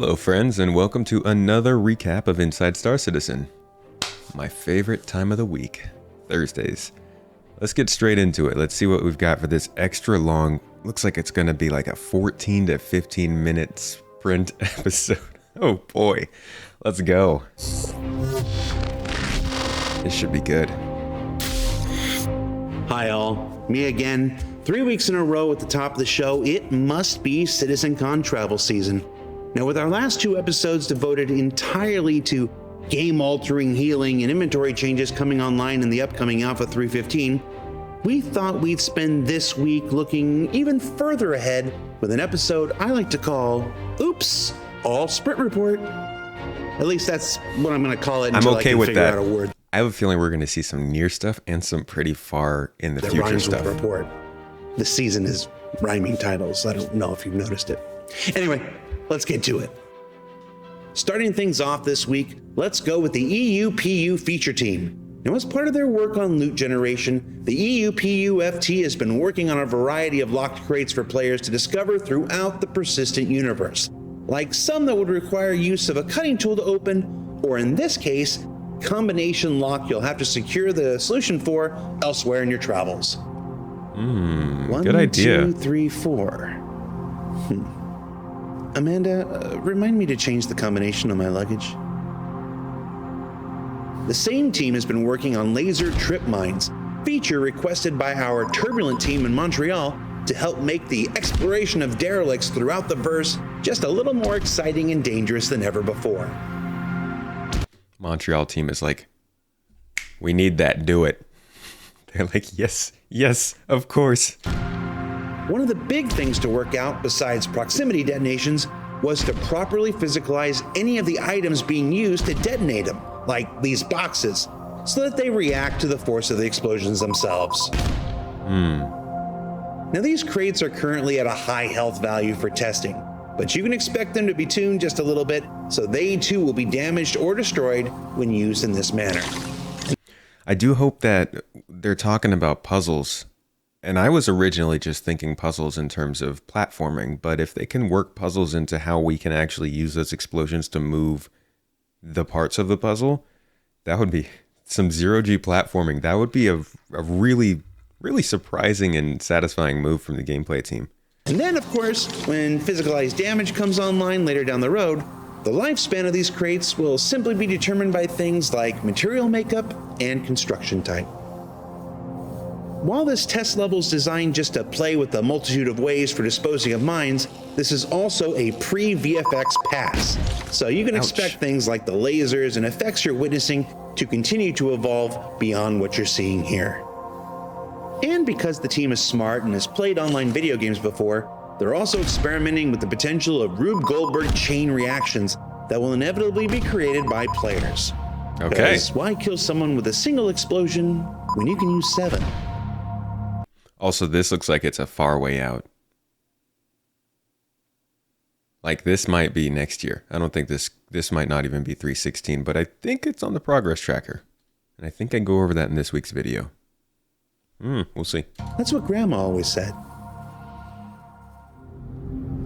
Hello friends, and welcome to another recap of Inside Star Citizen. My favorite time of the week, Thursdays. Let's get straight into it. Let's see what we've got for this extra long, looks like it's gonna be like a 14 to 15 minute sprint episode. Oh boy, let's go. This should be good. Hi all, me again. 3 weeks in a row at the top of the show, it must be CitizenCon travel season. Now with our last two episodes devoted entirely to game-altering healing and inventory changes coming online in the upcoming Alpha 3.15, we thought we'd spend this week looking even further ahead with an episode I like to call, Oops, All Sprint Report. At least that's what I'm going to call it until I'm okay I can with figure that. out a word. I have a feeling we're going to see some near stuff and some pretty far in the future Rhymes stuff. with report. The season is rhyming titles. I don't know if you've noticed it. Anyway, let's get to it. Starting things off this week, let's go with the EUPU feature team. Now, as part of their work on loot generation, the EUPU FT has been working on a variety of locked crates for players to discover throughout the persistent universe, like some that would require use of a cutting tool to open, or in this case, combination lock you'll have to secure the solution for elsewhere in your travels. Good idea. 1, 2, 3, 4. Amanda, remind me to change the combination on my luggage. The same team has been working on laser trip mines, feature requested by our turbulent team in Montreal to help make the exploration of derelicts throughout the verse just a little more exciting and dangerous than ever before. Montreal team is like, we need that, do it. They're like, yes, of course. One of the big things to work out, besides proximity detonations, was to properly physicalize any of the items being used to detonate them, like these boxes, so that they react to the force of the explosions themselves. Now these crates are currently at a high health value for testing, but you can expect them to be tuned just a little bit, so they too will be damaged or destroyed when used in this manner. I do hope that they're talking about puzzles. And I was originally just thinking puzzles in terms of platforming, but if they can work puzzles into how we can actually use those explosions to move the parts of the puzzle, that would be some zero-G platforming. That would be a really, really surprising and satisfying move from the gameplay team. And then, of course, when physicalized damage comes online later down the road, the lifespan of these crates will simply be determined by things like material makeup and construction type. While this test level is designed just to play with a multitude of ways for disposing of mines, this is also a pre-VFX pass. So you can expect things like the lasers and effects you're witnessing to continue to evolve beyond what you're seeing here. And because the team is smart and has played online video games before, they're also experimenting with the potential of Rube Goldberg chain reactions that will inevitably be created by players. Okay. Because why kill someone with a single explosion when you can use 7? Also, this looks like it's a far way out. Like, this might be next year. I don't think this might not even be 3.16, but I think it's on the progress tracker. And I think I go over that in this week's video. We'll see. That's what Grandma always said.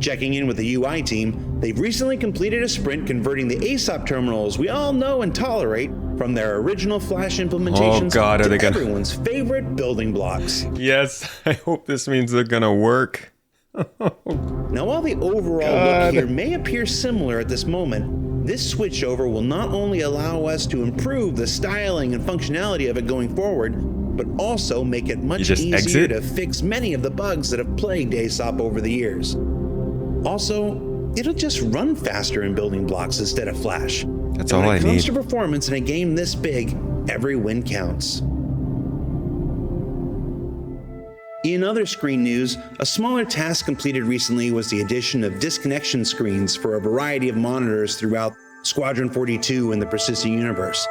Checking in with the UI team, they've recently completed a sprint converting the ASOP terminals we all know and tolerate from their original Flash implementations to everyone's favorite building blocks. Yes, I hope this means they're gonna work. Now, while the overall look here may appear similar at this moment, this switchover will not only allow us to improve the styling and functionality of it going forward, but also make it much easier to fix many of the bugs that have plagued ASOP over the years. Also, it'll just run faster in building blocks instead of Flash. That's all I need. When it comes to performance in a game this big, every win counts. In other screen news, a smaller task completed recently was the addition of disconnection screens for a variety of monitors throughout Squadron 42 and the persistent universe.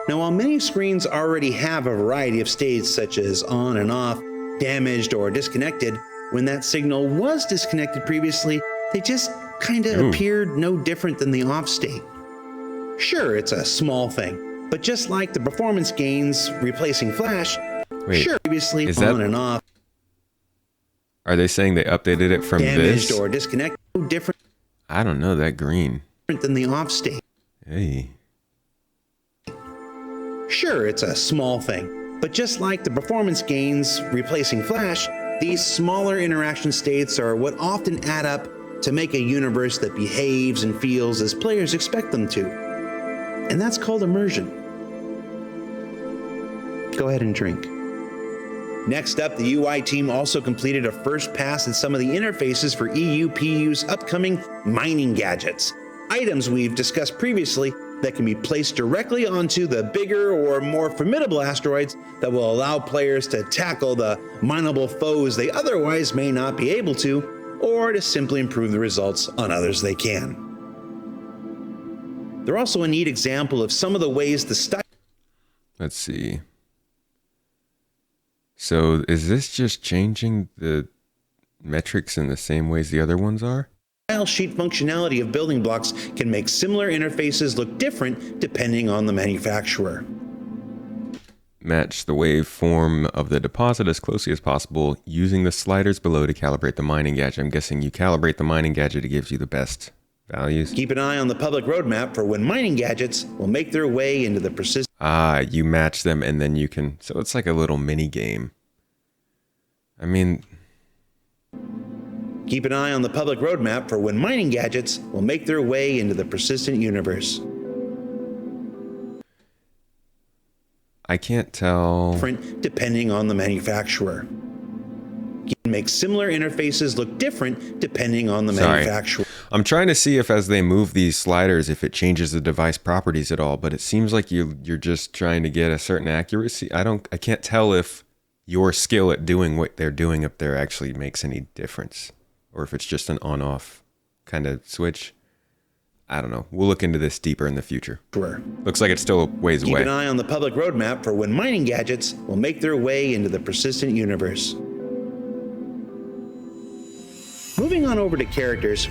Now, while many screens already have a variety of states such as on and off, damaged, or disconnected, when that signal was disconnected previously, they just kind of appeared no different than the off state. Sure, it's a small thing, but just like the performance gains replacing Flash, previously on and off. Are they saying they updated it from damaged this? Or disconnected, no different. I don't know, that green. than the off state. Hey. Sure, it's a small thing, but just like the performance gains replacing Flash, these smaller interaction states are what often add up to make a universe that behaves and feels as players expect them to. And that's called immersion. Go ahead and drink. Next up, the UI team also completed a first pass at some of the interfaces for EUPU's upcoming mining gadgets, items we've discussed previously that can be placed directly onto the bigger or more formidable asteroids that will allow players to tackle the mineable foes they otherwise may not be able to, or to simply improve the results on others they can. They're also a neat example of some of the ways the style. Let's see. So is this just changing the metrics in the same ways the other ones are? Style sheet functionality of building blocks can make similar interfaces look different depending on the manufacturer. Match the waveform of the deposit as closely as possible using the sliders below to calibrate the mining gadget. I'm guessing you calibrate the mining gadget, it gives you the best values. Keep an eye on the public roadmap for when mining gadgets will make their way into the persistent. You match them and then you can, so it's like a little mini game. I mean, Keep an eye on the public roadmap for when mining gadgets will make their way into the persistent universe. I can't tell. Different depending on the manufacturer. You can make similar interfaces look different depending on the manufacturer. I'm trying to see if as they move these sliders, if it changes the device properties at all, but it seems like you're just trying to get a certain accuracy. I can't tell if your skill at doing what they're doing up there actually makes any difference, or if it's just an on-off kind of switch. I don't know. We'll look into this deeper in the future. Sure. Looks like it's still a ways away. Keep an eye on the public roadmap for when mining gadgets will make their way into the persistent universe. Moving on over to characters.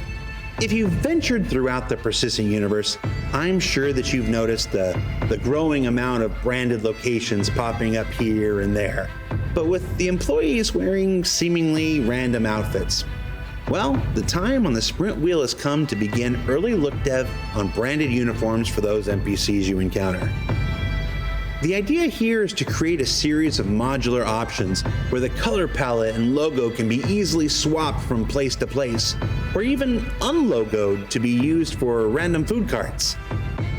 If you've ventured throughout the persistent universe, I'm sure that you've noticed the growing amount of branded locations popping up here and there, but with the employees wearing seemingly random outfits. Well, the time on the sprint wheel has come to begin early look dev on branded uniforms for those NPCs you encounter. The idea here is to create a series of modular options where the color palette and logo can be easily swapped from place to place, or even unlogoed to be used for random food carts,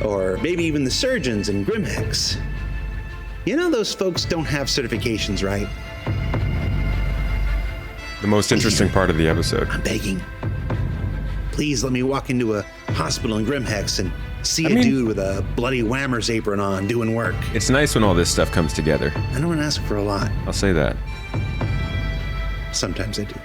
or maybe even the surgeons and Grimhex. You know those folks don't have certifications, right? The most interesting part of the episode. I'm begging. Please let me walk into a hospital in Grimhex and see a dude with a bloody whammer's apron on doing work. It's nice when all this stuff comes together. I don't ask for a lot. I'll say that. Sometimes I do.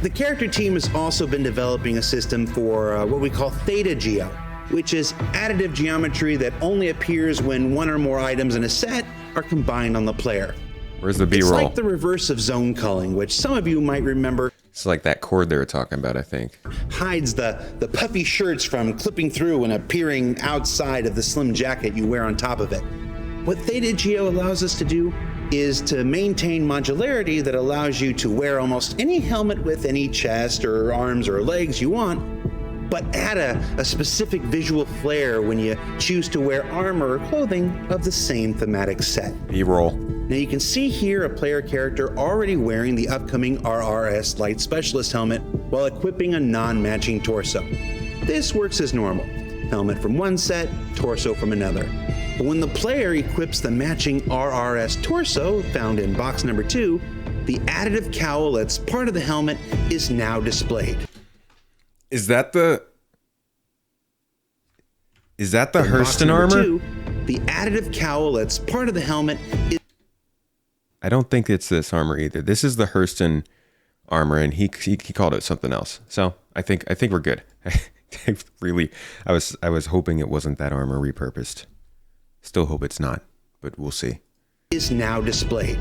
The character team has also been developing a system for what we call theta geo, which is additive geometry that only appears when one or more items in a set are combined on the player. Where's the B-roll? It's like the reverse of zone culling, which some of you might remember. It's like that cord they were talking about, I think. Hides the puffy shirts from clipping through and appearing outside of the slim jacket you wear on top of it. What Theta Geo allows us to do is to maintain modularity that allows you to wear almost any helmet with any chest or arms or legs you want, but add a specific visual flair when you choose to wear armor or clothing of the same thematic set. B-roll. Now you can see here a player character already wearing the upcoming RRS Light Specialist helmet while equipping a non-matching torso. This works as normal. Helmet from one set, torso from another. But when the player equips the matching RRS torso found in box number 2, the additive cowl that's part of the helmet is now displayed. Is that the Hurston armor? 2, the additive cowl that's part of the helmet is... I don't think it's this armor either. This is the Hurston armor, and he called it something else. So I think we're good. I was hoping it wasn't that armor repurposed. Still hope it's not, but we'll see. Is now displayed.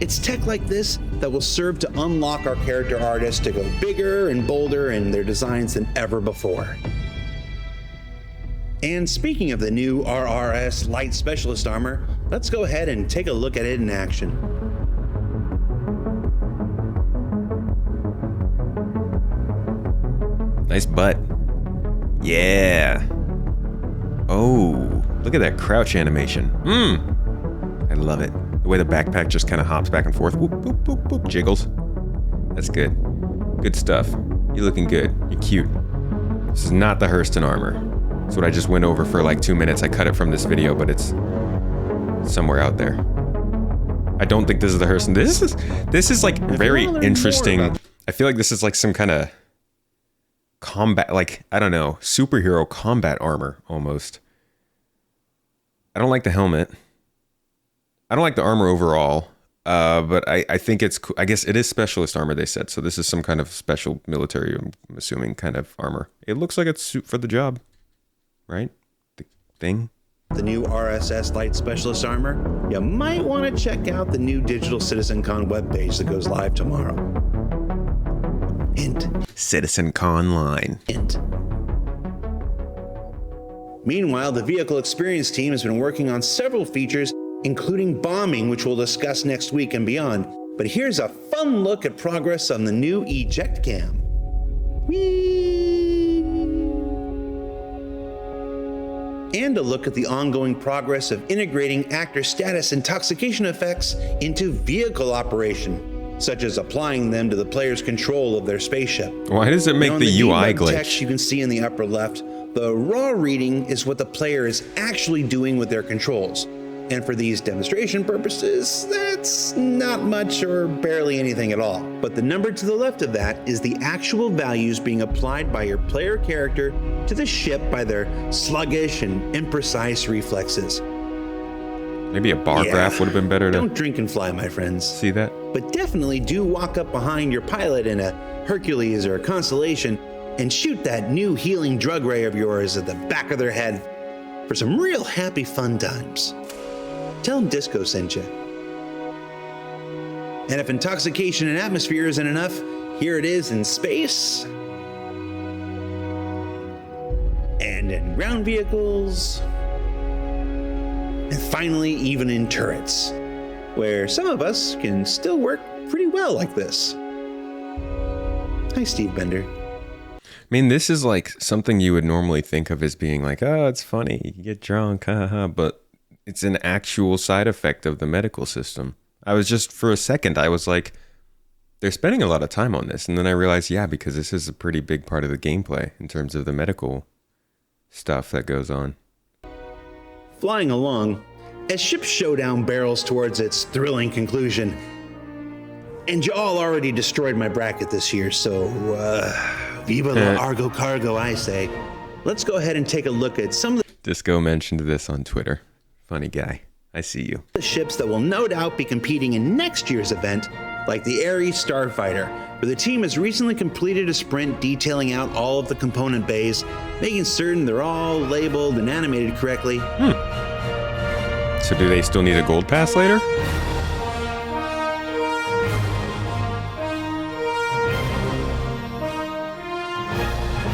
It's tech like this that will serve to unlock our character artists to go bigger and bolder in their designs than ever before. And speaking of the new RRS Light Specialist armor, let's go ahead and take a look at it in action. Nice butt. Yeah. Oh, look at that crouch animation. I love it. The way the backpack just kind of hops back and forth. Whoop, whoop, whoop, whoop, jiggles. That's good. Good stuff. You're looking good. You're cute. This is not the Hurston armor. That's what I just went over for like 2 minutes. I cut it from this video, but it's somewhere out there. I don't think this is the Hurston. This is like very interesting. I feel like this is like some kind of combat, like, I don't know, superhero combat armor almost. I don't like the helmet. I don't like the armor overall. But I think it's cool. I guess it is specialist armor, they said. So this is some kind of special military, I'm assuming, kind of armor. It looks like it's suit for the job, right? The thing. The new RSS Light Specialist armor, you might want to check out the new Digital CitizenCon webpage that goes live tomorrow. Hint. CitizenCon line. Hint. Meanwhile, the vehicle experience team has been working on several features, including bombing, which we'll discuss next week and beyond. But here's a fun look at progress on the new eject cam. Whee! And a look at the ongoing progress of integrating actor status intoxication effects into vehicle operation, such as applying them to the player's control of their spaceship. Why does it make Now, the UI glitch? Text you can see in the upper left, the raw reading is what the player is actually doing with their controls. And for these demonstration purposes, that's not much or barely anything at all. But the number to the left of that is the actual values being applied by your player character to the ship by their sluggish and imprecise reflexes. Maybe a bar graph would have been better to Don't drink and fly, my friends. see that. But definitely do walk up behind your pilot in a Hercules or a Constellation and shoot that new healing drug ray of yours at the back of their head for some real happy fun times. Tell them Disco sent you. And if intoxication and atmosphere isn't enough, here it is in space. And in ground vehicles. And finally, even in turrets, where some of us can still work pretty well like this. Hi, Steve Bender. I mean, this is like something you would normally think of as being like, oh, it's funny, you get drunk, haha, but it's an actual side effect of the medical system. I was just, for a second, I was like, they're spending a lot of time on this. And then I realized, yeah, because this is a pretty big part of the gameplay in terms of the medical stuff that goes on. Flying along, as Ship Showdown barrels towards its thrilling conclusion, and y'all already destroyed my bracket this year, so viva la Argo Cargo, I say. Let's go ahead and take a look at some of Disco mentioned this on Twitter. Funny guy. I see you. the ships that will no doubt be competing in next year's event, like the Ares Starfighter, where the team has recently completed a sprint detailing out all of the component bays, making certain they're all labeled and animated correctly. So do they still need a gold pass later?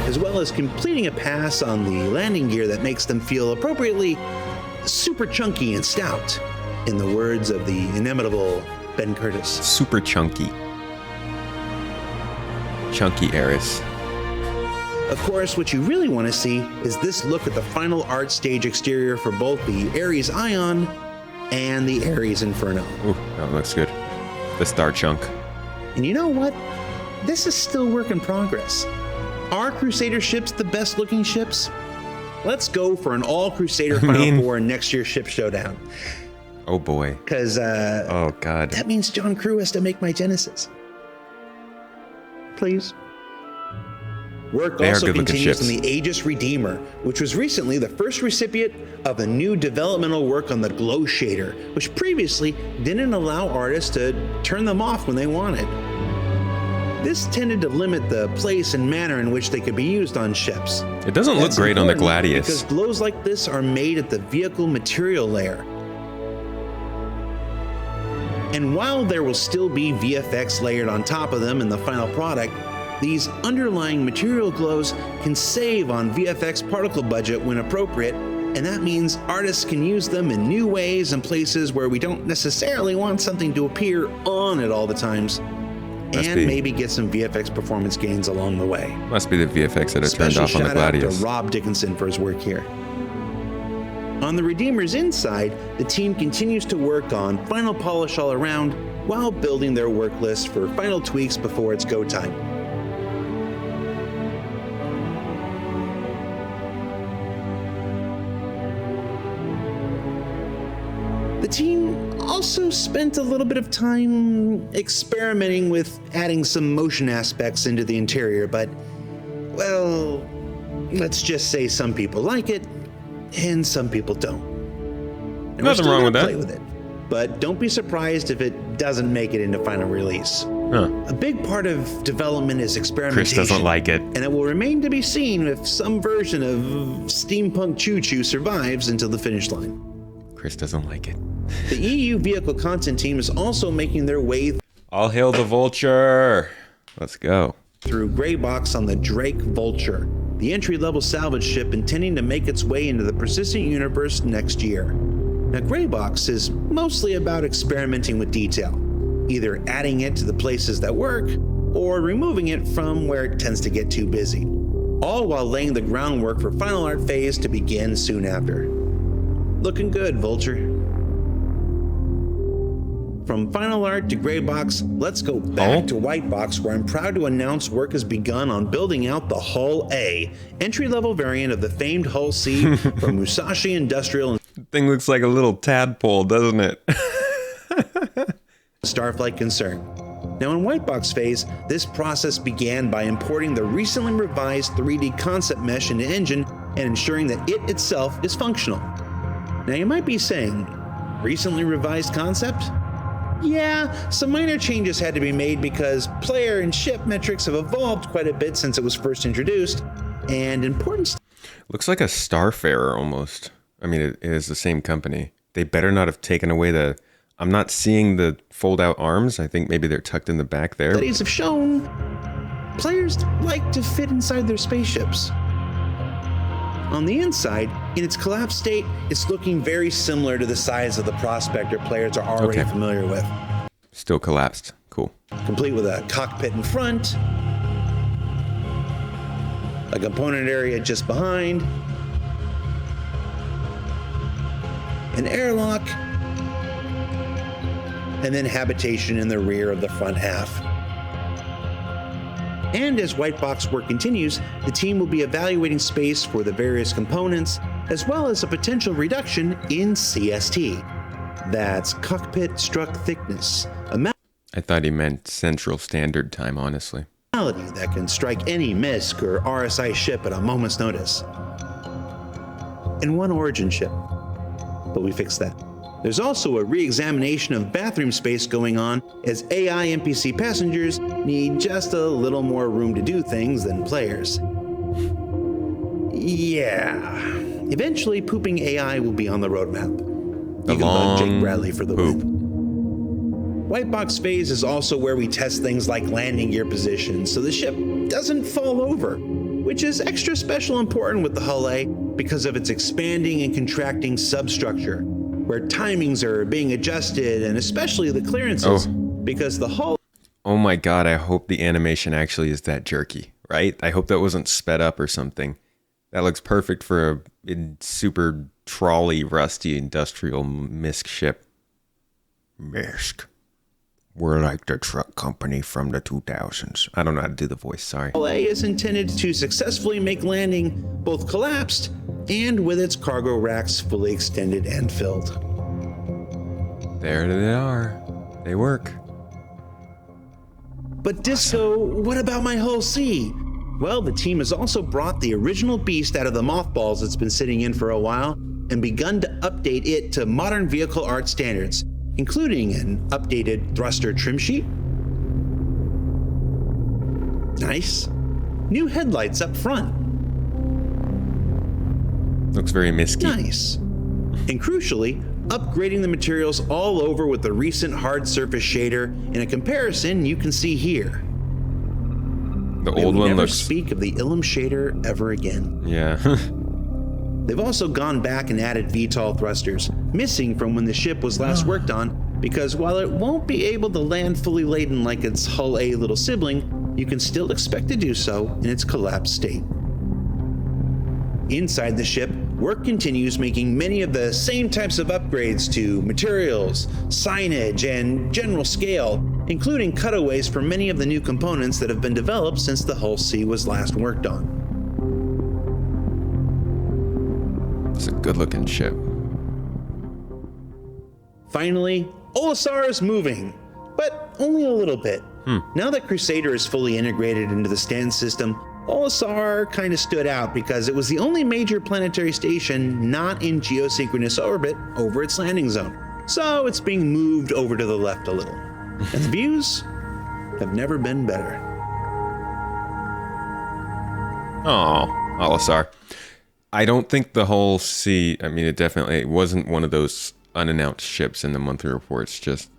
As well as completing a pass on the landing gear that makes them feel appropriately super chunky and stout, in the words of the inimitable Ben Curtis. Super chunky. Chunky Eris. Of course, what you really want to see is this look at the final art stage exterior for both the Ares Ion and the Ares Inferno. Ooh, that looks good. The star chunk. And you know what? This is still work in progress. Are Crusader ships the best looking ships? Let's go for an all Crusader Final Four in next year's Ship Showdown. Oh boy. Because Oh god. that means John Crew has to make my Genesis. Please. Work They are also good-looking continues ships. on the Aegis Redeemer, which was recently the first recipient of the new developmental work on the glow shader, which previously didn't allow artists to turn them off when they wanted. This tended to limit the place and manner in which they could be used on ships. It doesn't look That's great on the important Gladius. because glows like this are made at the vehicle material layer. And while there will still be VFX layered on top of them in the final product, these underlying material glows can save on VFX particle budget when appropriate, and that means artists can use them in new ways and places where we don't necessarily want something to appear on at all the times. and maybe get some VFX performance gains along the way. Must be the VFX that are turned off on the Gladius. Special shout out to Rob Dickinson for his work here. On the Redeemer's inside, the team continues to work on final polish all around while building their work list for final tweaks before it's go time. The team also spent a little bit of time experimenting with adding some motion aspects into the interior, but, well, let's just say some people like it and some people don't. And nothing wrong with that. Play with it, but don't be surprised if it doesn't make it into final release. A big part of development is experimentation. Chris doesn't like it. And it will remain to be seen if some version of Steampunk Choo Choo survives until the finish line. Chris doesn't like it. The EU vehicle content team is also making their way All hail the Vulture. Let's go. through Gray Box on the Drake Vulture, the entry-level salvage ship intending to make its way into the persistent universe next year. Now, Gray Box is mostly about experimenting with detail, either adding it to the places that work or removing it from where it tends to get too busy, all while laying the groundwork for final art phase to begin soon after. Looking good, Vulture. From final art to Gray Box, let's go back to White Box, where I'm proud to announce work has begun on building out the Hull A, entry-level variant of the famed Hull C from Musashi Industrial and Thing looks like a little tadpole, doesn't it? Starflight concern. Now in White Box phase, this process began by importing the recently revised 3D concept mesh into Engine and ensuring that it itself is functional. Now you might be saying, recently revised concept? Yeah, some minor changes had to be made because player and ship metrics have evolved quite a bit since it was first introduced, and important Looks like a Starfarer almost. I mean, it is the same company. They better not have taken away the... I'm not seeing the fold-out arms. I think maybe they're tucked in the back there. studies have shown players like to fit inside their spaceships. On the inside, in its collapsed state, it's looking very similar to the size of the Prospector players are already familiar with. Still collapsed. Cool. Complete with a cockpit in front, a component area just behind, an airlock, and then habitation in the rear of the front half. And as White Box work continues, the team will be evaluating space for the various components, as well as a potential reduction in CST. That's cockpit struck thickness, a I thought he meant Central Standard Time, honestly. malady that can strike any MISC or RSI ship at a moment's notice. And one Origin ship. But we fixed that. There's also a re-examination of bathroom space going on, as AI NPC passengers need just a little more room to do things than players. Yeah. Eventually, pooping AI will be on the roadmap. You can bug Jake Bradley for the win. White Box phase is also where we test things like landing gear position, so the ship doesn't fall over, which is extra special important with the Hull A because of its expanding and contracting substructure, where timings are being adjusted, and especially the clearances, because the hull... Oh my god, I hope the animation actually is that jerky, right? I hope that wasn't sped up or something. That looks perfect for a super trolley, rusty, industrial MISC ship. MISC. We're like the truck company from the 2000s. I don't know how to do the voice, sorry. Hull A is intended to successfully make landing both collapsed and with its cargo racks fully extended and filled. There they are. They work. But Disco, what about my Hull C? Well, the team has also brought the original beast out of the mothballs it's been sitting in for a while and begun to update it to modern vehicle art standards, including an updated thruster trim sheet. Nice. New headlights up front. Looks very misky. Nice. And crucially, upgrading the materials all over with the recent hard surface shader in a comparison you can see here. The old one never looks... speak of the Ilum shader ever again. Yeah. They've also gone back and added VTOL thrusters, missing from when the ship was last worked on, because while it won't be able to land fully laden like its Hull A little sibling, you can still expect to do so in its collapsed state. Inside the ship, work continues making many of the same types of upgrades to materials, signage, and general scale, including cutaways for many of the new components that have been developed since the Hull C was last worked on. It's a good-looking ship. Finally, Olisar is moving, but only a little bit. Now that Crusader is fully integrated into the Stanton system, Olisar kind of stood out because it was the only major planetary station not in geosynchronous orbit over its landing zone. So it's being moved over to the left a little. And the views have never been better. Oh, Olisar. I don't think the Hull C, I mean, it wasn't one of those unannounced ships in the monthly reports. Just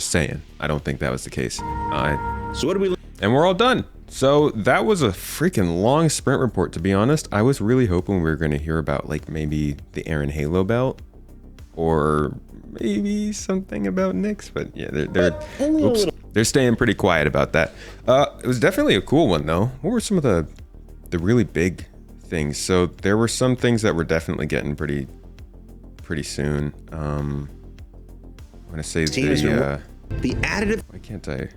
saying. I don't think that was the case. So what do we... And we're all done. So that was a freaking long sprint report, to be honest. I was really hoping we were going to hear about, like, maybe the Aaron Halo belt, or maybe something about Nyx, but yeah, they're staying pretty quiet about that. It was definitely a cool one, though. What were some of the really big things? So there were some things that were definitely getting pretty soon. I'm gonna say the additive. Why can't I?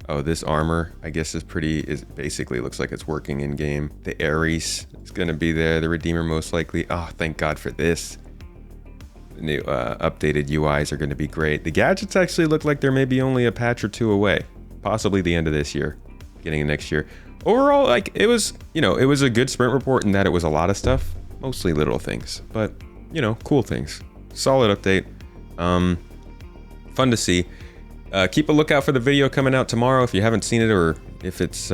Oh, this armor, I guess, is basically looks like it's working in game. The Ares is gonna be there. The Redeemer most likely. Oh, thank God for this. The new updated UIs are gonna be great. The gadgets actually look like they're maybe only a patch or two away, possibly the end of this year, beginning of next year. Overall, like, it was a good sprint report in that it was a lot of stuff, mostly little things, but cool things. Solid update. Fun to see. Keep a lookout for the video coming out tomorrow if you haven't seen it, or if it's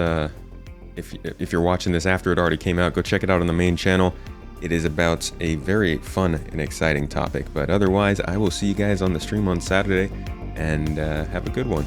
if you're watching this after it already came out, go check it out on the main channel. It is about a very fun and exciting topic. But otherwise, I will see you guys on the stream on Saturday, and have a good one.